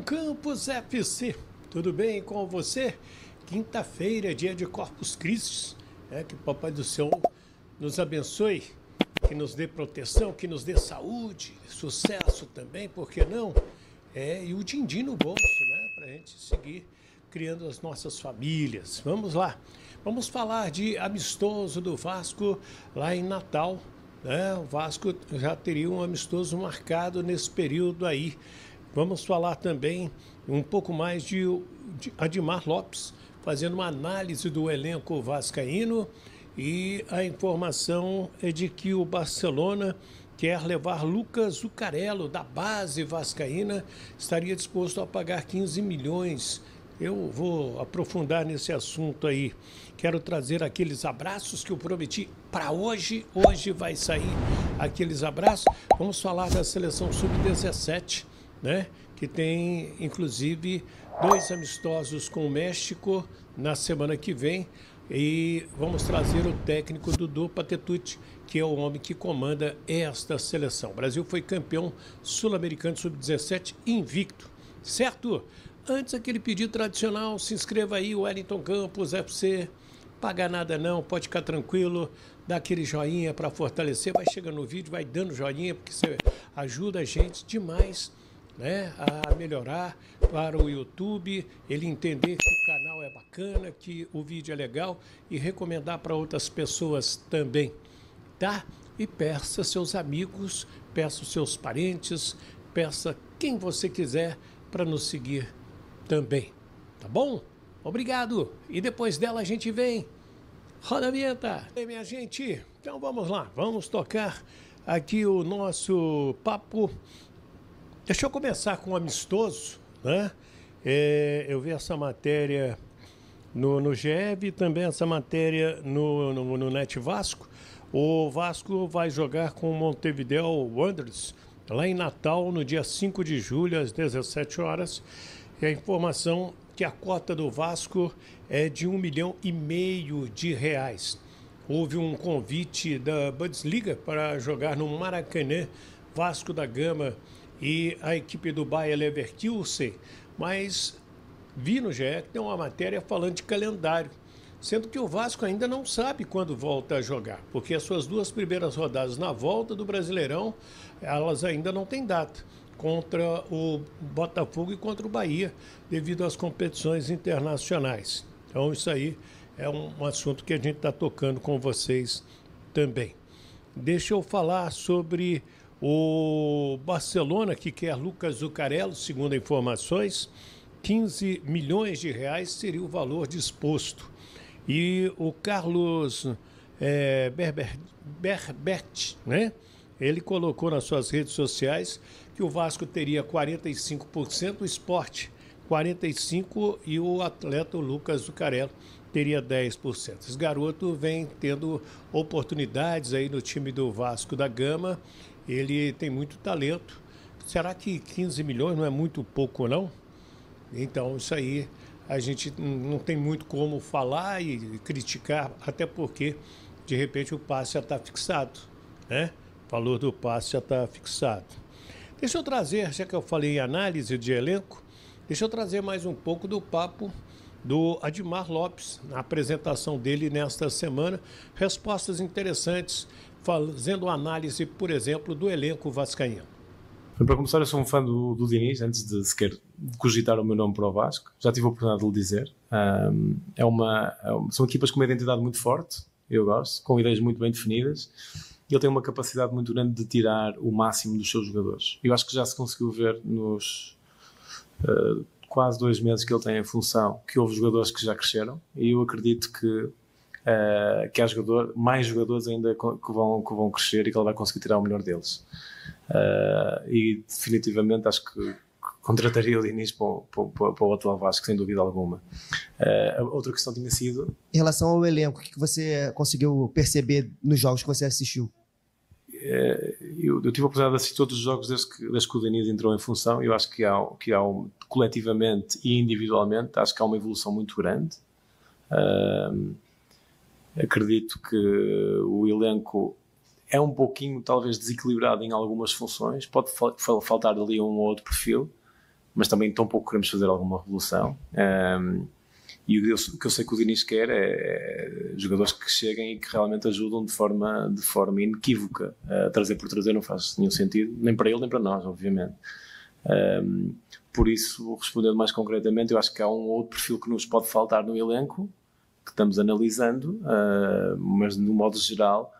Campos FC, tudo bem com você? Quinta-feira, dia de Corpus Christi, que o Papai do Céu nos abençoe, que nos dê proteção, que nos dê saúde, sucesso também, por que não? E o din-din no bolso, para a gente seguir criando as nossas famílias. Vamos lá, vamos falar de amistoso do Vasco lá em Natal. O Vasco já teria um amistoso marcado nesse período aí. Vamos falar também um pouco mais de Admar Lopes, fazendo uma análise do elenco vascaíno, e a informação é de que o Barcelona quer levar Lucas Zuccarello, da base vascaína, estaria disposto a pagar 15 milhões. Eu vou aprofundar nesse assunto aí. Quero trazer aqueles abraços que eu prometi para hoje. Hoje vai sair aqueles abraços. Vamos falar da seleção sub-17, que tem, inclusive, 2 amistosos com o México na semana que vem. E vamos trazer o técnico Dudu Patetucci, que é o homem que comanda esta seleção. O Brasil foi campeão sul-americano sub-17 invicto, certo? Antes, aquele pedido tradicional, se inscreva aí, Wellington Campos FC, paga nada não, pode ficar tranquilo, dá aquele joinha para fortalecer, vai chegando no vídeo, vai dando joinha, porque você ajuda a gente demais, a melhorar para o YouTube, ele entender que o canal é bacana, que o vídeo é legal e recomendar para outras pessoas também, tá? E peça seus amigos, peça seus parentes, peça quem você quiser para nos seguir também, tá bom? Obrigado! E depois dela a gente vem. Roda a vinheta! E minha gente, então vamos lá, vamos tocar aqui o nosso papo. Deixa eu começar com o amistoso, eu vi essa matéria no GE e também essa matéria no Net Vasco. O Vasco vai jogar com o Montevideo Wanderers lá em Natal no dia 5 de julho, às 17 horas. E a informação que a cota do Vasco é de R$1,5 milhão. Houve um convite da Bundesliga para jogar no Maracanã, Vasco da Gama e a equipe do Bayer Leverkusen, mas vi no GE que tem uma matéria falando de calendário, sendo que o Vasco ainda não sabe quando volta a jogar, porque as suas 2 primeiras rodadas na volta do Brasileirão, elas ainda não têm data, contra o Botafogo e contra o Bahia, devido às competições internacionais. Então isso aí é um assunto que a gente está tocando com vocês também. Deixa eu falar sobre o Barcelona, que quer Lucas Zuccarello, segundo informações, 15 milhões de reais seria o valor disposto. E o Carlos Berbert, ele colocou nas suas redes sociais que o Vasco teria 45%, o Sport 45% e o atleta Lucas Zuccarello teria 10%. Esse garoto vem tendo oportunidades aí no time do Vasco da Gama, ele tem muito talento. Será que 15 milhões não é muito pouco, não? Então, isso aí a gente não tem muito como falar e criticar, até porque, de repente, o passe já está fixado, O valor do passe já está fixado. Deixa eu trazer, já que eu falei em análise de elenco, deixa eu trazer mais um pouco do papo do Admar Lopes, na apresentação dele nesta semana. Respostas interessantes, fazendo análise, por exemplo, do elenco vascaíno. Para começar, eu sou um fã do Diniz, antes de sequer cogitar o meu nome para o Vasco. Já tive a oportunidade de lhe dizer. São equipas com uma identidade muito forte, eu gosto, com ideias muito bem definidas. E ele tem uma capacidade muito grande de tirar o máximo dos seus jogadores. Eu acho que já se conseguiu ver nos quase 2 meses que ele tem em função, que houve jogadores que já cresceram, e eu acredito que há mais jogadores ainda que vão crescer e que ele vai conseguir tirar o melhor deles. E definitivamente acho que contrataria o Diniz para o atual Vasco, sem dúvida alguma. A outra questão tinha sido... Em relação ao elenco, o que você conseguiu perceber nos jogos que você assistiu? Eu tive a oportunidade de assistir todos os jogos desde que o Diniz entrou em função. Eu acho que há coletivamente e individualmente, acho que há uma evolução muito grande. Acredito que o elenco é um pouquinho, talvez, desequilibrado em algumas funções. Pode faltar ali um ou outro perfil, mas também tão pouco queremos fazer alguma revolução. E o que eu sei que o Diniz quer é jogadores que cheguem e que realmente ajudam de forma inequívoca. Trazer por trazer não faz nenhum sentido, nem para ele nem para nós, obviamente. Por isso, respondendo mais concretamente, eu acho que há um outro perfil que nos pode faltar no elenco, que estamos analisando, mas no modo geral,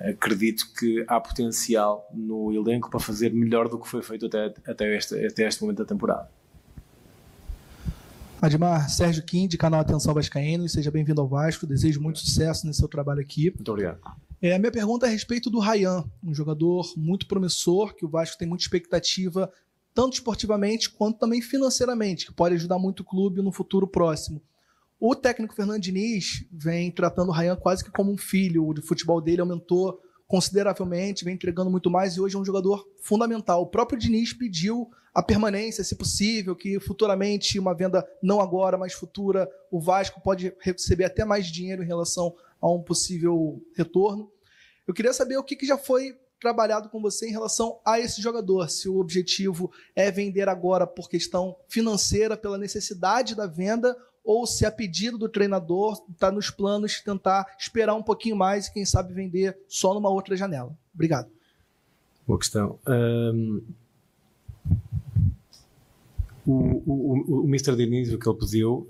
acredito que há potencial no elenco para fazer melhor do que foi feito até este momento da temporada. Admar, Sérgio Kim, de canal Atenção Vascaíno, seja bem-vindo ao Vasco, desejo muito sucesso nesse seu trabalho aqui. Muito obrigado. A minha pergunta é a respeito do Ryan, um jogador muito promissor, que o Vasco tem muita expectativa, tanto esportivamente quanto também financeiramente, que pode ajudar muito o clube no futuro próximo. O técnico Fernando Diniz vem tratando o Ryan quase que como um filho, o futebol dele aumentou consideravelmente, vem entregando muito mais e hoje é um jogador fundamental. O próprio Diniz pediu a permanência, se possível, que futuramente, uma venda não agora, mas futura, o Vasco pode receber até mais dinheiro em relação a um possível retorno. Eu queria saber o que já foi trabalhado com você em relação a esse jogador, se o objetivo é vender agora por questão financeira, pela necessidade da venda, ou se a pedido do treinador está nos planos tentar esperar um pouquinho mais e quem sabe vender só numa outra janela. Obrigado. Boa questão. O Mr. Diniz, o que ele pediu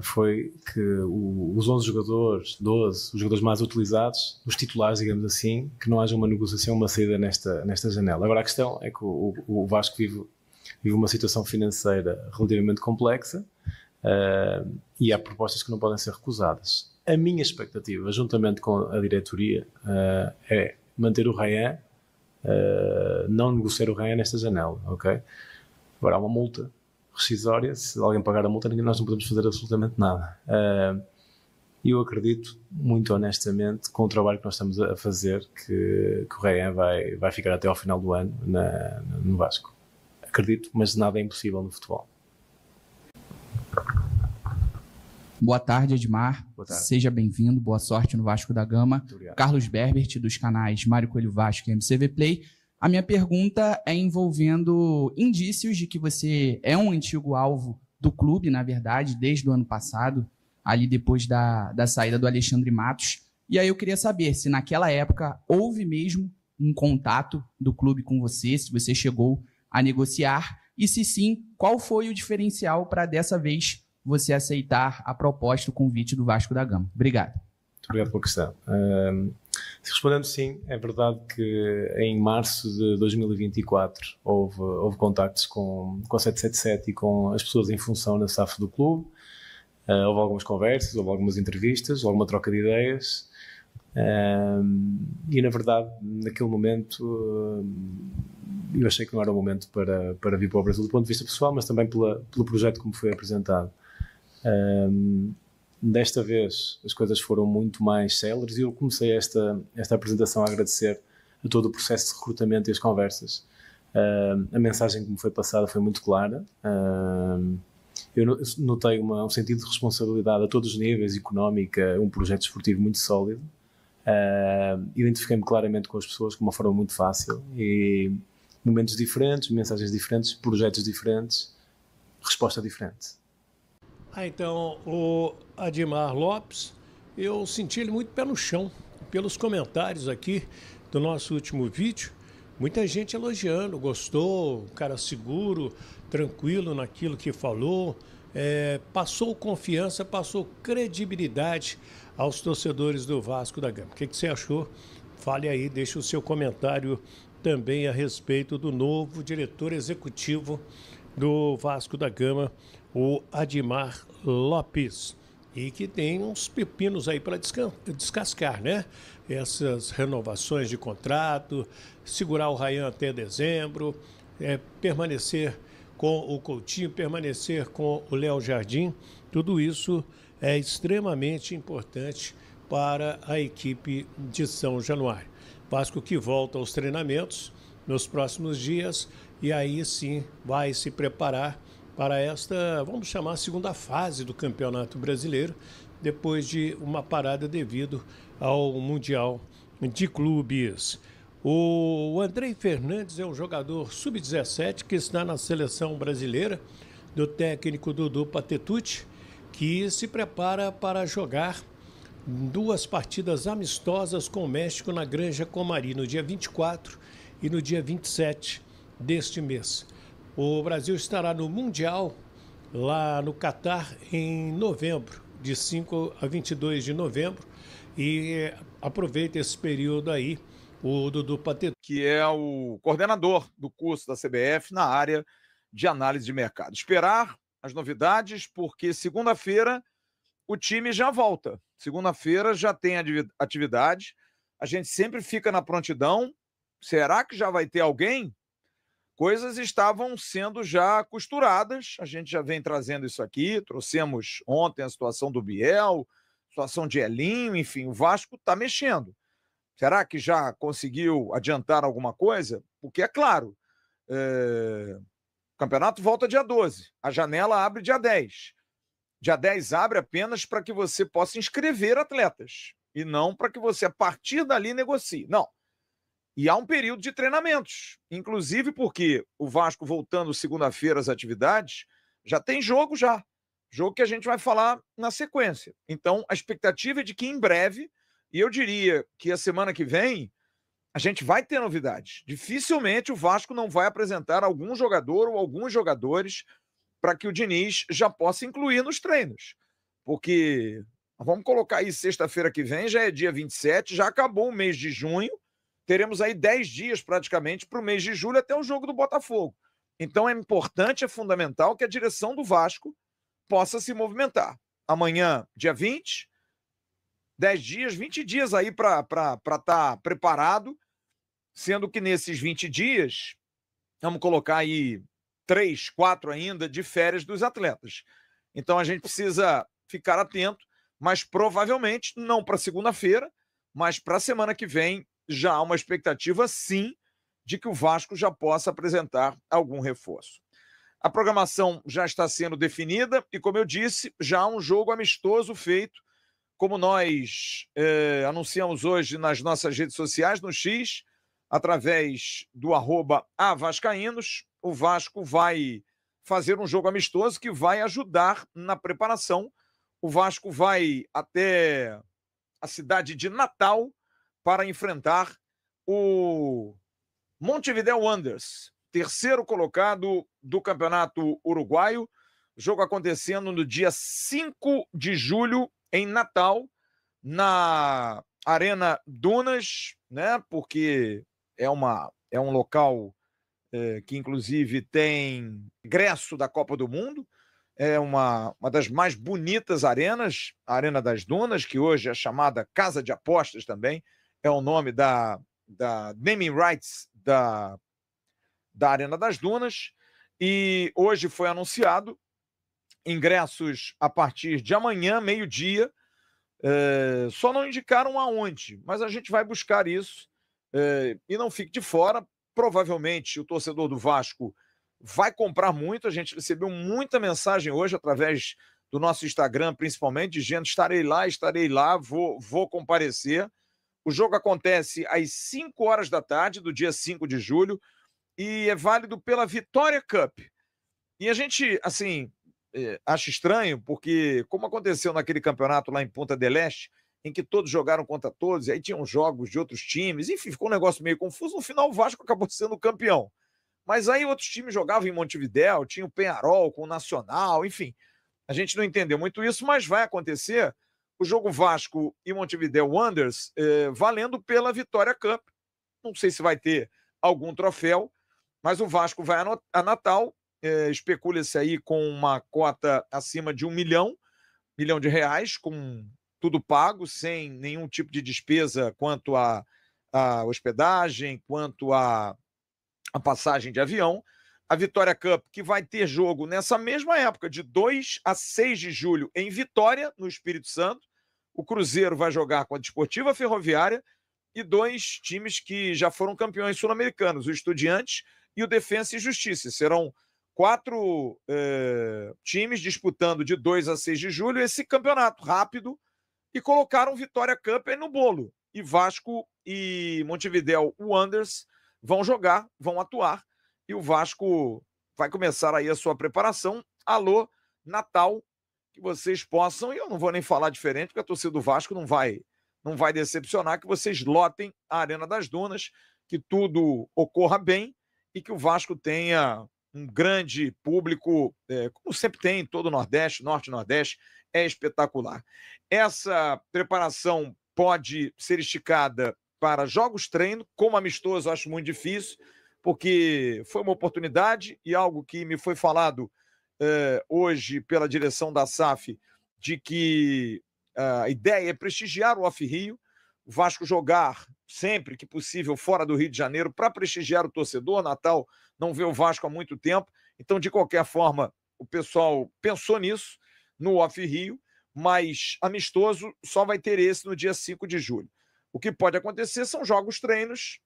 foi que os 11 jogadores, 12, os jogadores mais utilizados, os titulares, digamos assim, que não haja uma negociação, uma saída nesta janela. Agora a questão é que o Vasco vive uma situação financeira relativamente complexa, e há propostas que não podem ser recusadas. A minha expectativa, juntamente com a diretoria, é manter o Ryan, não negociar o Ryan nesta janela, ok? Agora há uma multa rescisória, se alguém pagar a multa, nós não podemos fazer absolutamente nada. E eu acredito, muito honestamente, com o trabalho que nós estamos a fazer, que o Ryan vai ficar até ao final do ano no Vasco. Acredito, mas nada é impossível no futebol. Boa tarde, Edmar. Boa tarde. Seja bem-vindo. Boa sorte no Vasco da Gama. Muito obrigado. Carlos Berbert, dos canais Mário Coelho Vasco e MCV Play. A minha pergunta é envolvendo indícios de que você é um antigo alvo do clube, na verdade, desde o ano passado, ali depois da saída do Alexandre Matos. E aí eu queria saber se naquela época houve mesmo um contato do clube com você, se você chegou a negociar, e se sim, qual foi o diferencial para dessa vez você aceitar a proposta, o convite do Vasco da Gama. Obrigado. Muito obrigado pela questão. Respondendo sim, é verdade que em março de 2024 houve contactos com a 777 e com as pessoas em função na SAF do clube. Houve algumas conversas, houve algumas entrevistas, alguma troca de ideias. E na verdade, naquele momento, eu achei que não era o momento para vir para o Brasil do ponto de vista pessoal, mas também pelo projeto como foi apresentado. Desta vez as coisas foram muito mais céleres e eu comecei esta apresentação a agradecer a todo o processo de recrutamento e as conversas. A mensagem que me foi passada foi muito clara. Eu notei um sentido de responsabilidade a todos os níveis, económica, um projeto esportivo muito sólido. Identifiquei-me claramente com as pessoas de uma forma muito fácil e momentos diferentes, mensagens diferentes, projetos diferentes, resposta diferente. Então, o Admar Lopes, eu senti ele muito pé no chão, pelos comentários aqui do nosso último vídeo. Muita gente elogiando, gostou, um cara seguro, tranquilo naquilo que falou, passou confiança, passou credibilidade aos torcedores do Vasco da Gama. O que você achou? Fale aí, deixe o seu comentário também a respeito do novo diretor executivo do Vasco da Gama, o Admar Lopes, e que tem uns pepinos aí para descascar, né? Essas renovações de contrato, segurar o Ryan até dezembro, permanecer com o Coutinho, permanecer com o Léo Jardim, tudo isso é extremamente importante para a equipe de São Januário. Vasco que volta aos treinamentos nos próximos dias e aí sim vai se preparar para esta, vamos chamar, segunda fase do Campeonato Brasileiro, depois de uma parada devido ao Mundial de Clubes. O Andrei Fernandes é um jogador sub-17 que está na seleção brasileira, do técnico Dudu Patetucci, que se prepara para jogar 2 partidas amistosas com o México na Granja Comari, no dia 24 e no dia 27 deste mês. O Brasil estará no Mundial, lá no Catar, em novembro, de 5 a 22 de novembro, e aproveita esse período aí, o Dudu Patetucci, que é o coordenador do curso da CBF na área de análise de mercado. Esperar as novidades, porque segunda-feira o time já volta. Segunda-feira já tem atividade. A gente sempre fica na prontidão. Será que já vai ter alguém? Coisas estavam sendo já costuradas. A gente já vem trazendo isso aqui. Trouxemos ontem a situação do Biel, situação de Elinho, enfim, o Vasco está mexendo. Será que já conseguiu adiantar alguma coisa? Porque, é claro, o campeonato volta dia 12, a janela abre dia 10. Dia 10 abre apenas para que você possa inscrever atletas e não para que você, a partir dali, negocie. Não. E há um período de treinamentos, inclusive porque o Vasco voltando segunda-feira às atividades, já tem jogo já. Jogo que a gente vai falar na sequência. Então, a expectativa é de que em breve, e eu diria que a semana que vem, a gente vai ter novidades. Dificilmente o Vasco não vai apresentar algum jogador ou alguns jogadores para que o Diniz já possa incluir nos treinos. Porque, vamos colocar aí, sexta-feira que vem, já é dia 27, já acabou o mês de junho, teremos aí 10 dias praticamente para o mês de julho até o jogo do Botafogo. Então é importante, é fundamental que a direção do Vasco possa se movimentar. Amanhã, dia 20, 10 dias, 20 dias aí para estar preparado, sendo que nesses 20 dias, vamos colocar aí 3, 4 ainda de férias dos atletas. Então a gente precisa ficar atento, mas provavelmente não para segunda-feira, mas para a semana que vem já há uma expectativa, sim, de que o Vasco já possa apresentar algum reforço. A programação já está sendo definida e, como eu disse, já há um jogo amistoso feito, como nós anunciamos hoje nas nossas redes sociais, no X, através do @avascaínos, o Vasco vai fazer um jogo amistoso que vai ajudar na preparação. O Vasco vai até a cidade de Natal para enfrentar o Montevideo Wanderers, terceiro colocado do Campeonato Uruguaio. Jogo acontecendo no dia 5 de julho, em Natal, na Arena Dunas, né? Porque é um local que, inclusive, tem ingresso da Copa do Mundo. É uma das mais bonitas arenas, a Arena das Dunas, que hoje é chamada Casa de Apostas também, é o nome da naming rights da Arena das Dunas. E hoje foi anunciado ingressos a partir de amanhã, meio-dia. Só não indicaram aonde, mas a gente vai buscar isso. E não fique de fora. Provavelmente o torcedor do Vasco vai comprar muito. A gente recebeu muita mensagem hoje através do nosso Instagram, principalmente, dizendo: estarei lá, vou comparecer. O jogo acontece às 5 horas da tarde do dia 5 de julho e é válido pela Vitória Cup. E a gente, assim, acha estranho, porque como aconteceu naquele campeonato lá em Punta del Este, em que todos jogaram contra todos, e aí tinham jogos de outros times, enfim, ficou um negócio meio confuso. No final, o Vasco acabou sendo campeão. Mas aí outros times jogavam em Montevidéu, tinha o Peñarol com o Nacional, enfim. A gente não entendeu muito isso, mas vai acontecer o jogo Vasco e Montevideo Wanderers valendo pela Vitória Cup. Não sei se vai ter algum troféu, mas o Vasco vai a Natal, especula-se aí com uma cota acima de R$1 milhão de reais, com tudo pago, sem nenhum tipo de despesa quanto a hospedagem, quanto a passagem de avião. A Vitória Cup, que vai ter jogo nessa mesma época, de 2 a 6 de julho, em Vitória, no Espírito Santo. O Cruzeiro vai jogar com a Desportiva Ferroviária e 2 times que já foram campeões sul-americanos, o Estudiantes e o Defensa e Justiça. Serão 4 times disputando de 2 a 6 de julho esse campeonato rápido e colocaram Vitória Cup aí no bolo. E Vasco e Montevidéu Wanderers vão jogar, vão atuar, e o Vasco vai começar aí a sua preparação. Alô, Natal, que vocês possam, e eu não vou nem falar diferente, porque a torcida do Vasco não vai decepcionar, que vocês lotem a Arena das Dunas, que tudo ocorra bem e que o Vasco tenha um grande público, como sempre tem em todo o Nordeste, Norte e Nordeste, é espetacular. Essa preparação pode ser esticada para jogos-treino, como amistoso, eu acho muito difícil, porque foi uma oportunidade e algo que me foi falado hoje pela direção da SAF, de que a ideia é prestigiar o Off-Rio, o Vasco jogar sempre que possível fora do Rio de Janeiro para prestigiar o torcedor. Natal não vê o Vasco há muito tempo, então de qualquer forma o pessoal pensou nisso no Off-Rio, mas amistoso só vai ter esse no dia 5 de julho. O que pode acontecer são jogos-treinos,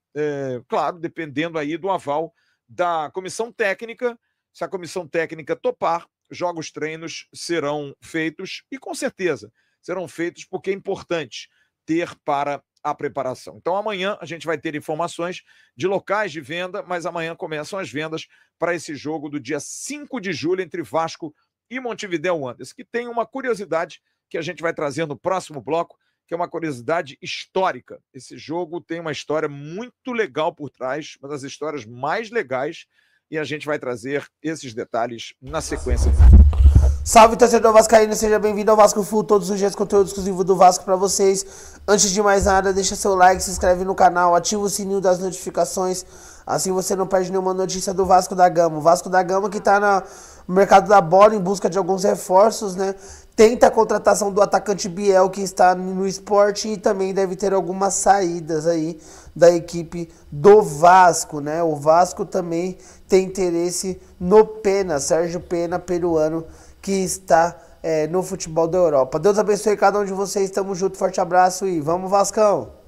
claro, dependendo aí do aval da comissão técnica. Se a comissão técnica topar, jogos-treinos serão feitos, e com certeza serão feitos porque é importante ter para a preparação. Então amanhã a gente vai ter informações de locais de venda, mas amanhã começam as vendas para esse jogo do dia 5 de julho entre Vasco e Montevidéu Wanderers, que tem uma curiosidade que a gente vai trazer no próximo bloco, que é uma curiosidade histórica. Esse jogo tem uma história muito legal por trás, uma das histórias mais legais, e a gente vai trazer esses detalhes na sequência. Salve, torcedor vascaíno, seja bem-vindo ao Vasco Full, todos os dias conteúdo exclusivo do Vasco para vocês. Antes de mais nada, deixa seu like, se inscreve no canal, ativa o sininho das notificações, assim você não perde nenhuma notícia do Vasco da Gama. O Vasco da Gama que está no mercado da bola em busca de alguns reforços, né? Tenta a contratação do atacante Biel, que está no Sport, e também deve ter algumas saídas aí da equipe do Vasco, né? O Vasco também tem interesse no Pena, Sérgio Pena, peruano, que está no futebol da Europa. Deus abençoe cada um de vocês, tamo junto, forte abraço e vamos Vascão!